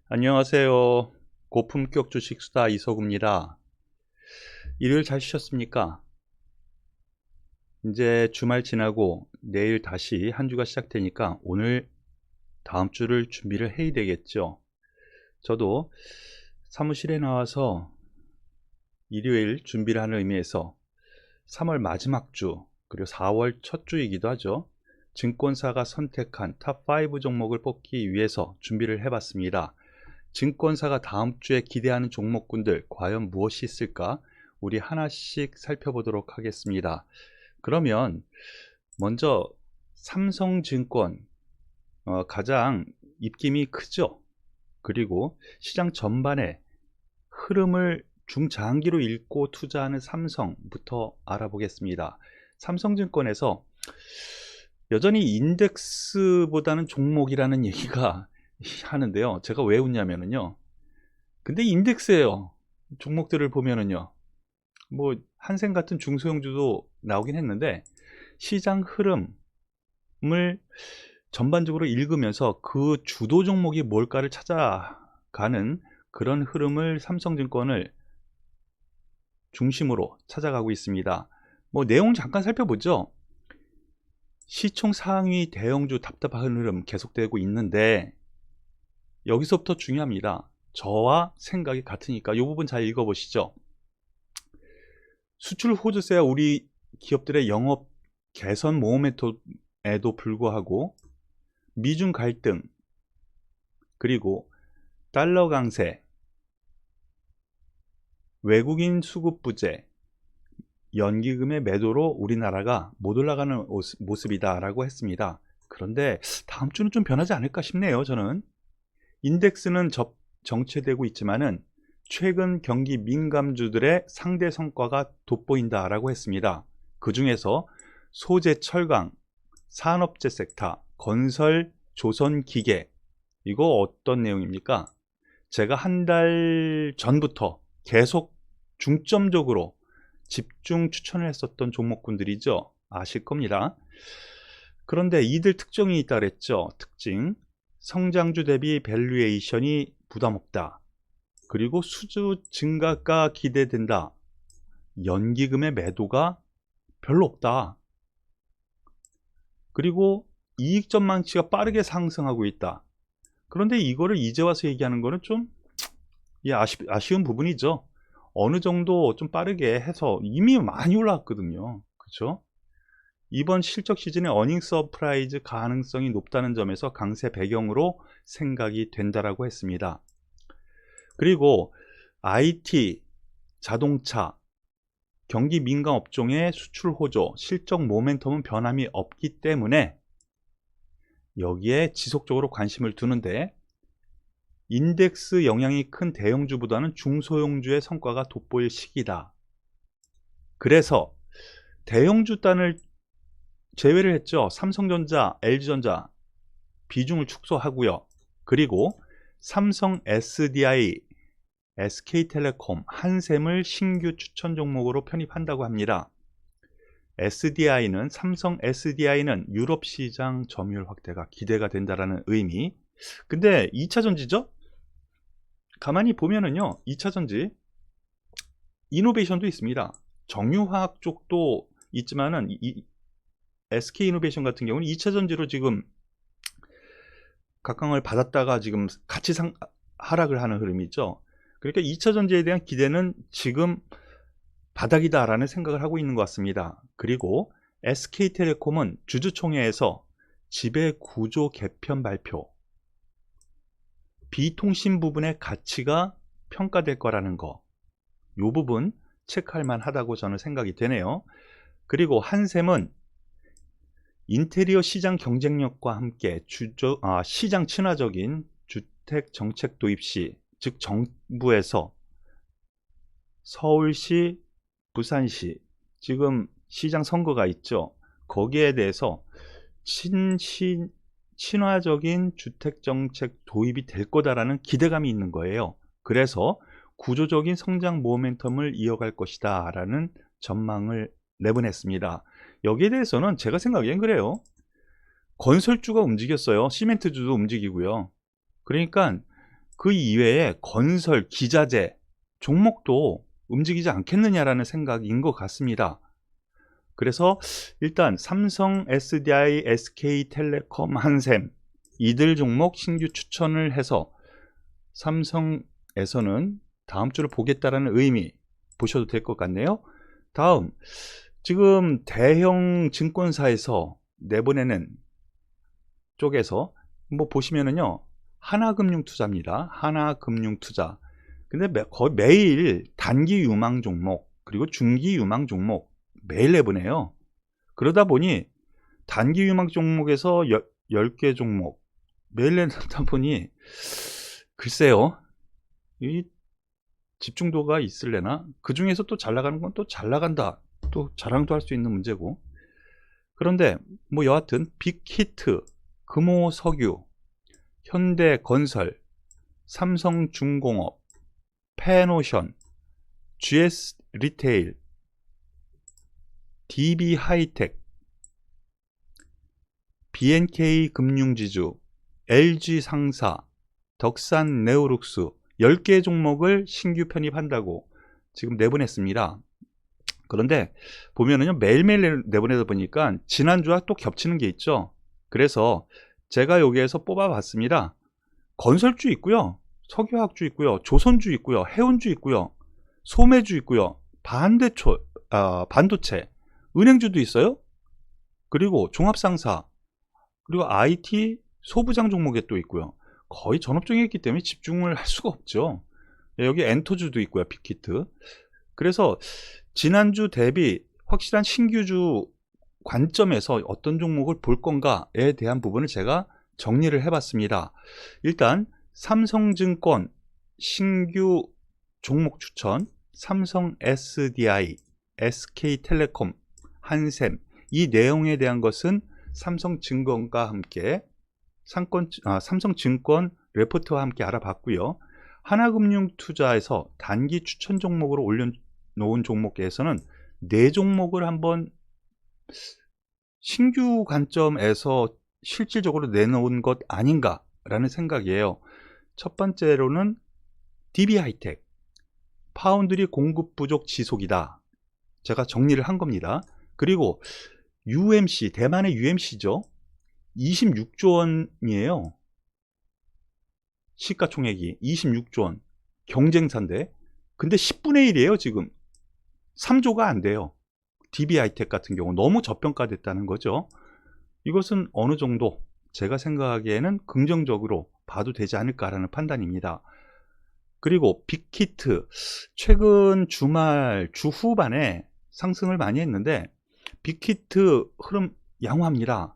안녕하세요. 고품격 주식 수다 이서구입니다. 일요일 잘 쉬셨습니까? 이제 주말 지나고 내일 다시 한 주가 시작되니까 오늘 다음 주를 준비를 해야 되겠죠. 저도 사무실에 나와서 일요일 준비를 하는 의미에서 3월 마지막 주 그리고 4월 첫 주이기도 하죠. 증권사가 선택한 탑5 종목을 뽑기 위해서 준비를 해봤습니다. 증권사가 다음 주에 기대하는 종목군들 과연 무엇이 있을까? 우리 하나씩 살펴보도록 하겠습니다. 그러면 먼저 삼성증권 가장 입김이 크죠. 그리고 시장 전반의 흐름을 중장기로 읽고 투자하는 삼성부터 알아보겠습니다. 삼성증권에서 여전히 인덱스보다는 종목이라는 얘기가 하는데요. 제가 왜 웃냐면요. 근데 인덱스예요. 종목들을 보면은요. 뭐 한생 같은 중소형주도 나오긴 했는데 시장 흐름을 전반적으로 읽으면서 그 주도 종목이 뭘까를 찾아가는 그런 흐름을 삼성증권을 중심으로 찾아가고 있습니다. 뭐 내용 잠깐 살펴보죠. 시총 상위 대형주 답답한 흐름 계속되고 있는데 여기서부터 중요합니다. 저와 생각이 같으니까 이 부분 잘 읽어보시죠. 수출 호조세와 우리 기업들의 영업 개선 모멘텀에도 불구하고 미중 갈등 그리고 달러 강세, 외국인 수급 부재, 연기금의 매도로 우리나라가 못 올라가는 모습이다 라고 했습니다. 그런데 다음 주는 좀 변하지 않을까 싶네요. 저는 인덱스는 정체되고 있지만은 최근 경기 민감주들의 상대 성과가 돋보인다 라고 했습니다. 그 중에서 소재 철강, 산업재 섹터, 건설, 조선기계, 이거 어떤 내용입니까? 제가 한 달 전부터 계속 중점적으로 집중 추천을 했었던 종목군들이죠. 아실 겁니다. 그런데 이들 특징이 있다 그랬죠. 특징, 성장주 대비 밸류에이션이 부담없다. 그리고 수주 증가가 기대된다. 연기금의 매도가 별로 없다. 그리고 이익 전망치가 빠르게 상승하고 있다. 그런데 이거를 이제 와서 얘기하는 거는 좀 아쉬운 부분이죠. 어느 정도 좀 빠르게 해서 이미 많이 올라왔거든요. 그렇죠? 이번 실적 시즌에 어닝 서프라이즈 가능성이 높다는 점에서 강세 배경으로 생각이 된다라고 했습니다. 그리고 IT, 자동차, 경기 민감 업종의 수출 호조, 실적 모멘텀은 변함이 없기 때문에 여기에 지속적으로 관심을 두는데 인덱스 영향이 큰 대형주보다는 중소형주의 성과가 돋보일 시기다. 그래서 대형주단을 제외를 했죠. 삼성전자, LG전자 비중을 축소하고요. 그리고 삼성 SDI, SK텔레콤, 한샘을 신규 추천 종목으로 편입한다고 합니다. 삼성 SDI는 유럽 시장 점유율 확대가 기대가 된다라는 의미. 근데 2차전지죠? 가만히 보면은요, 2차전지 이노베이션도 있습니다. 정유화학 쪽도 있지만은 SK이노베이션 같은 경우는 2차전지로 지금 각광을 받았다가 지금 같이 하락을 하는 흐름이 있죠. 그러니까 2차전지에 대한 기대는 지금 바닥이다라는 생각을 하고 있는 것 같습니다. 그리고 SK텔레콤은 주주총회에서 지배 구조 개편 발표, 비통신 부분의 가치가 평가될 거라는 거, 이 부분 체크할 만하다고 저는 생각이 되네요. 그리고 한샘은 인테리어 시장 경쟁력과 함께 시장 친화적인 주택 정책 도입 시, 즉 정부에서 서울시, 부산시 지금 시장 선거가 있죠. 거기에 대해서 친화적인 주택 정책 도입이 될 거다라는 기대감이 있는 거예요. 그래서 구조적인 성장 모멘텀을 이어갈 것이다 라는 전망을 내보냈습니다. 여기에 대해서는 제가 생각엔 그래요. 건설주가 움직였어요. 시멘트주도 움직이고요. 그러니까 그 이외에 건설, 기자재 종목도 움직이지 않겠느냐라는 생각인 것 같습니다. 그래서 일단 삼성, SDI, SK텔레콤, 한샘 이들 종목 신규 추천을 해서 삼성에서는 다음 주를 보겠다라는 의미 보셔도 될 것 같네요. 다음, 지금 대형 증권사에서 내보내는 쪽에서 뭐 보시면은요, 하나금융투자입니다. 하나금융투자. 근데 거의 매일 단기 유망 종목 그리고 중기 유망 종목 매일 내보내요. 그러다 보니 단기 유망 종목에서 10개 종목 매일 내다 보니 글쎄요, 이 집중도가 있을래나? 그 중에서 또 잘 나가는 건 또 잘 나간다, 또 자랑도 할 수 있는 문제고. 그런데 뭐 여하튼 빅히트, 금호석유, 현대건설, 삼성중공업, 페노션, GS리테일, DB하이텍, BNK금융지주, LG상사, 덕산네오룩스 10개 종목을 신규 편입한다고 지금 내보냈습니다. 그런데 보면은요, 매일매일 내보내다 보니까 지난주와 또 겹치는 게 있죠. 그래서 제가 여기에서 뽑아봤습니다. 건설주 있고요, 석유화학주 있고요, 조선주 있고요, 해운주 있고요, 소매주 있고요, 반도체, 은행주도 있어요. 그리고 종합상사, 그리고 IT 소부장 종목에 또 있고요. 거의 전업종이기 때문에 집중을 할 수가 없죠. 여기 엔터주도 있고요, 빅히트. 그래서 지난주 대비 확실한 신규주 관점에서 어떤 종목을 볼 건가에 대한 부분을 제가 정리를 해봤습니다. 일단 삼성증권 신규 종목 추천, 삼성 SDI, SK텔레콤, 한샘 이 내용에 대한 것은 삼성증권과 함께 삼성증권 레포트와 함께 알아봤고요. 하나금융투자에서 단기 추천 종목으로 올려놓은 종목에서는 4종목을 한번 신규 관점에서 실질적으로 내놓은 것 아닌가라는 생각이에요. 첫 번째로는 DB하이텍, 파운드리 공급 부족 지속이다. 제가 정리를 한 겁니다. 그리고 UMC, 대만의 UMC죠. 26조 원이에요. 시가총액이 26조 원. 경쟁사인데. 근데 10분의 1이에요, 지금. 3조가 안 돼요. DB하이텍 같은 경우 너무 저평가됐다는 거죠. 이것은 어느 정도 제가 생각하기에는 긍정적으로 봐도 되지 않을까라는 판단입니다. 그리고 빅히트, 최근 주말 주 후반에 상승을 많이 했는데 빅히트 흐름 양호합니다.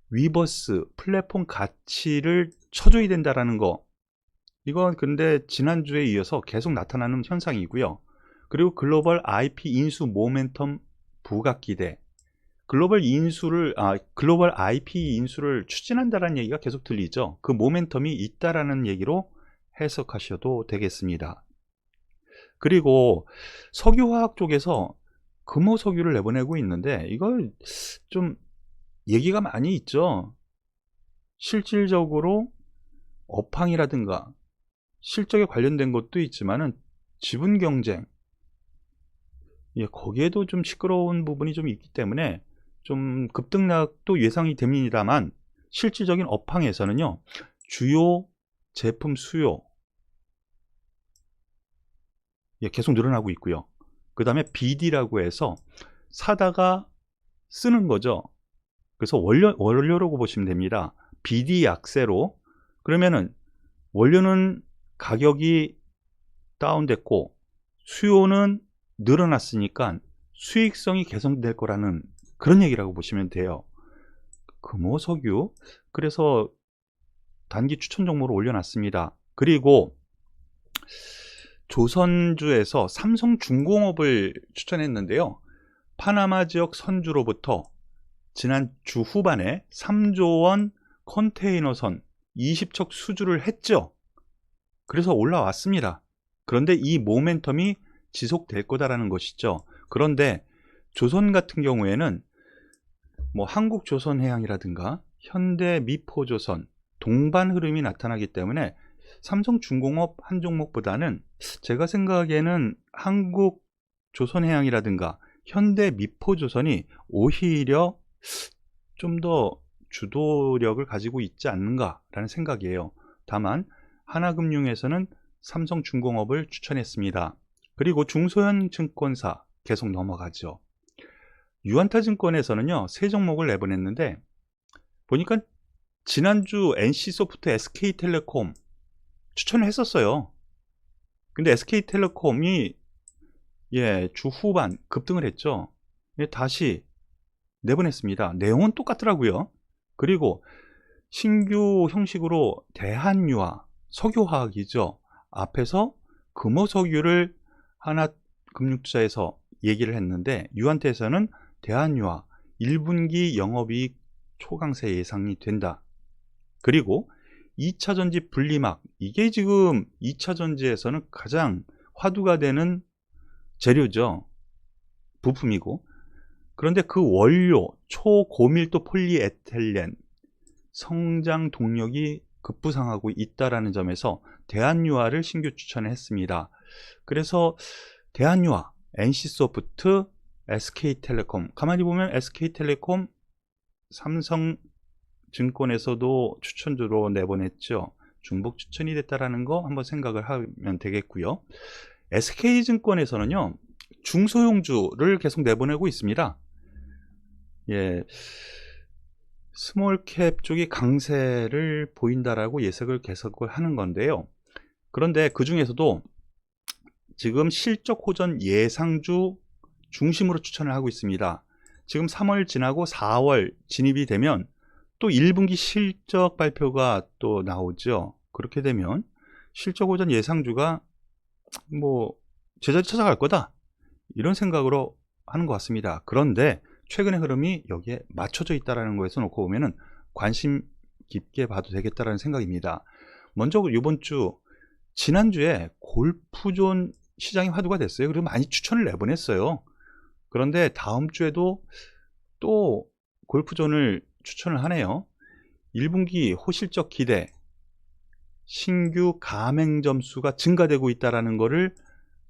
위버스 플랫폼 가치를 쳐줘야 된다라는 거, 이건 근데 지난주에 이어서 계속 나타나는 현상이고요. 그리고 글로벌 IP 인수 모멘텀 부각기대, 글로벌 IP 인수를 추진한다라는 얘기가 계속 들리죠. 그 모멘텀이 있다라는 얘기로 해석하셔도 되겠습니다. 그리고 석유화학 쪽에서 금호석유를 내보내고 있는데 이걸 좀 얘기가 많이 있죠. 실질적으로 업황이라든가 실적에 관련된 것도 있지만은 지분 경쟁, 거기에도 좀 시끄러운 부분이 좀 있기 때문에 좀 급등락도 예상이 됩니다만 실질적인 업황에서는요, 주요 제품 수요 계속 늘어나고 있고요. 그 다음에 BD라고 해서 사다가 쓰는 거죠. 그래서 원료라고 보시면 됩니다. BD 약세로. 그러면은 원료는 가격이 다운됐고 수요는 늘어났으니까 수익성이 개선될 거라는 그런 얘기라고 보시면 돼요. 금호석유, 그래서 단기 추천 종목으로 올려놨습니다. 그리고 조선주에서 삼성중공업을 추천했는데요. 파나마 지역 선주로부터 지난 주 후반에 3조 원 컨테이너선 20척 수주를 했죠. 그래서 올라왔습니다. 그런데 이 모멘텀이 지속될 거다라는 것이죠. 그런데 조선 같은 경우에는 뭐 한국조선해양이라든가 현대미포조선, 동반 흐름이 나타나기 때문에 삼성중공업 한 종목보다는 제가 생각에는 한국조선해양이라든가 현대미포조선이 오히려 좀 더 주도력을 가지고 있지 않는가라는 생각이에요. 다만 하나금융에서는 삼성중공업을 추천했습니다. 그리고 중소형증권사 계속 넘어가죠. 유안타증권에서는요, 세 종목을 내보냈는데 보니까 지난주 NC소프트, SK텔레콤 추천을 했었어요. 근데 SK텔레콤이 주 후반 급등을 했죠. 다시 내보냈습니다. 내용은 똑같더라고요. 그리고 신규 형식으로 대한유화, 석유화학이죠. 앞에서 금호석유를 하나금융투자에서 얘기를 했는데 유한테에서는 대한유화 1분기 영업이익 초강세 예상이 된다. 그리고 2차전지 분리막, 이게 지금 2차전지에서는 가장 화두가 되는 재료죠. 부품이고. 그런데 그 원료, 초고밀도 폴리에틸렌 성장 동력이 급부상하고 있다는 점에서 대한유화를 신규 추천을 했습니다. 그래서 대한유화, NC소프트, SK텔레콤, 가만히 보면 SK텔레콤, 삼성증권에서도 추천주로 내보냈죠. 중복 추천이 됐다는 거 한번 생각을 하면 되겠고요. SK증권에서는요, 중소형주를 계속 내보내고 있습니다. 스몰캡 쪽이 강세를 보인다라고 예측을 계속을 하는 건데요. 그런데 그 중에서도 지금 실적 호전 예상주 중심으로 추천을 하고 있습니다. 지금 3월 지나고 4월 진입이 되면 또 1분기 실적 발표가 또 나오죠. 그렇게 되면 실적 호전 예상주가 뭐 제자리 찾아갈 거다, 이런 생각으로 하는 것 같습니다. 그런데 최근의 흐름이 여기에 맞춰져 있다는 거에서 놓고 보면은 관심 깊게 봐도 되겠다라는 생각입니다. 먼저 이번 주, 지난주에 골프존 시장이 화두가 됐어요. 그리고 많이 추천을 내보냈어요. 그런데 다음 주에도 또 골프존을 추천을 하네요. 1분기 호실적 기대, 신규 가맹점 수가 증가되고 있다는 것을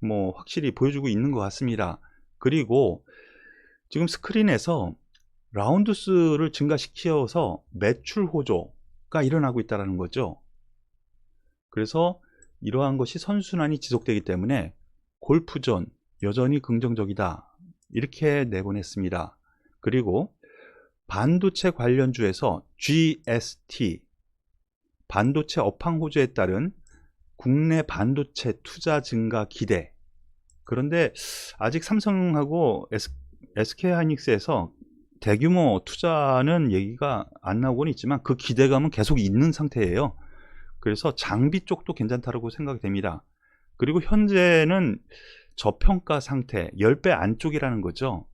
뭐 확실히 보여주고 있는 것 같습니다. 그리고 지금 스크린에서 라운드수를 증가시켜서 매출 호조가 일어나고 있다는 거죠. 그래서 이러한 것이 선순환이 지속되기 때문에 골프존 여전히 긍정적이다, 이렇게 내보냈습니다. 그리고 반도체 관련주에서 GST, 반도체 업황 호조에 따른 국내 반도체 투자 증가 기대. 그런데 아직 삼성하고 SK하이닉스에서 대규모 투자는 얘기가 안 나오고는 있지만 그 기대감은 계속 있는 상태예요. 그래서 장비 쪽도 괜찮다고 생각이 됩니다. 그리고 현재는 저평가 상태, 10배 안쪽이라는 거죠.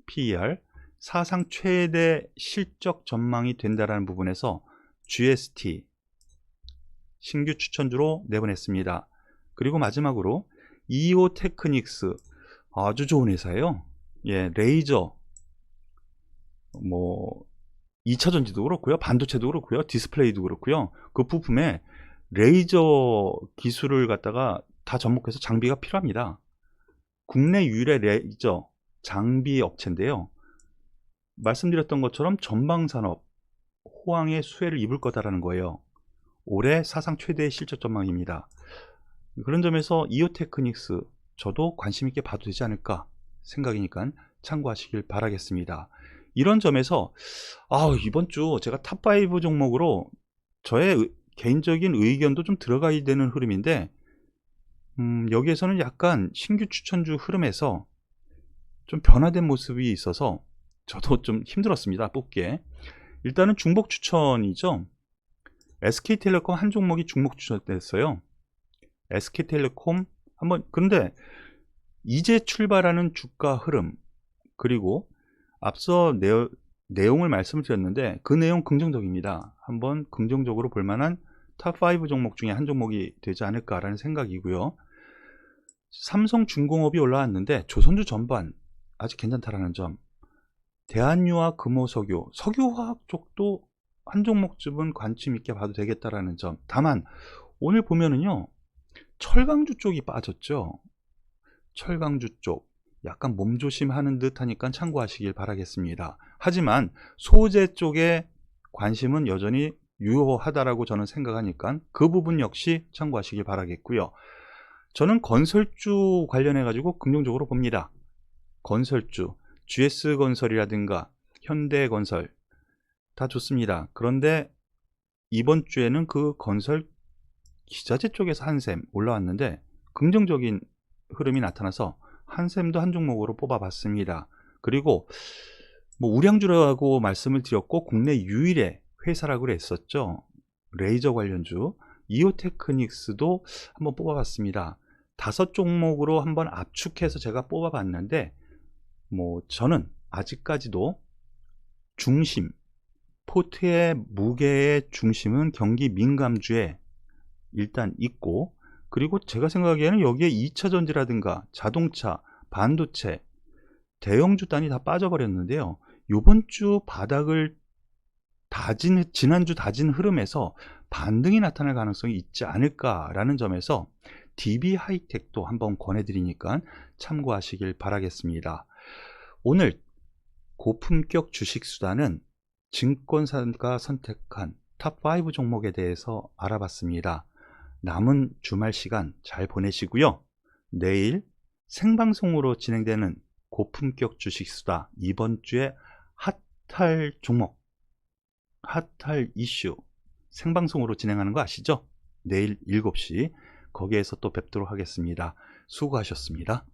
PER, 사상 최대 실적 전망이 된다는 부분에서 GST 신규 추천주로 내보냈습니다. 그리고 마지막으로 이오테크닉스, 아주 좋은 회사예요. 레이저, 뭐 2차전지도 그렇고요, 반도체도 그렇고요, 디스플레이도 그렇고요. 그 부품에 레이저 기술을 갖다가 다 접목해서 장비가 필요합니다. 국내 유일의 레이저 장비 업체인데요. 말씀드렸던 것처럼 전방산업 호황의 수혜를 입을 거다라는 거예요. 올해 사상 최대의 실적 전망입니다. 그런 점에서 이오테크닉스 저도 관심 있게 봐도 되지 않을까 생각이니까 참고하시길 바라겠습니다. 이런 점에서 이번 주 제가 탑5 종목으로 저의 개인적인 의견도 좀 들어가야 되는 흐름인데 여기에서는 약간 신규 추천주 흐름에서 좀 변화된 모습이 있어서 저도 좀 힘들었습니다, 뽑기에. 일단은 중복 추천이죠. SK텔레콤 한 종목이 중복 추천됐어요. SK텔레콤 한번, 그런데 이제 출발하는 주가 흐름, 그리고 앞서 내용을 말씀을 드렸는데 그 내용 긍정적입니다. 한번 긍정적으로 볼만한 탑5 종목 중에 한 종목이 되지 않을까라는 생각이고요. 삼성중공업이 올라왔는데 조선주 전반 아직 괜찮다라는 점, 대한유화, 금호석유, 석유화학 쪽도 한 종목쯤은 관심 있게 봐도 되겠다라는 점. 다만 오늘 보면은요, 철강주 쪽이 빠졌죠. 철강주 쪽 약간 몸조심하는 듯 하니까 참고하시길 바라겠습니다. 하지만 소재 쪽에 관심은 여전히 유효하다라고 저는 생각하니까 그 부분 역시 참고하시길 바라겠고요. 저는 건설주 관련해 가지고 긍정적으로 봅니다. 건설주, GS건설이라든가 현대건설 다 좋습니다. 그런데 이번 주에는 그 건설 기자재 쪽에서 한샘 올라왔는데 긍정적인 흐름이 나타나서 한샘도 한 종목으로 뽑아봤습니다. 그리고 뭐 우량주라고 말씀을 드렸고 국내 유일의 회사라고 그랬었죠. 레이저 관련주 이오테크닉스도 한번 뽑아봤습니다. 5종목으로 한번 압축해서 제가 뽑아봤는데 뭐 저는 아직까지도 중심, 포트의 무게의 중심은 경기 민감주에 일단 있고, 그리고 제가 생각하기에는 여기에 2차전지라든가 자동차, 반도체, 대형주 단이 다 빠져버렸는데요. 이번 주 바닥을 지난주 다진 흐름에서 반등이 나타날 가능성이 있지 않을까라는 점에서 DB 하이텍도 한번 권해드리니까 참고하시길 바라겠습니다. 오늘 고품격 주식 수단은 증권사가 선택한 탑5 종목에 대해서 알아봤습니다. 남은 주말 시간 잘 보내시고요. 내일 생방송으로 진행되는 고품격 주식 수다 이번 주에 핫할 종목, 핫할 이슈 생방송으로 진행하는 거 아시죠? 내일 7시 거기에서 또 뵙도록 하겠습니다. 수고하셨습니다.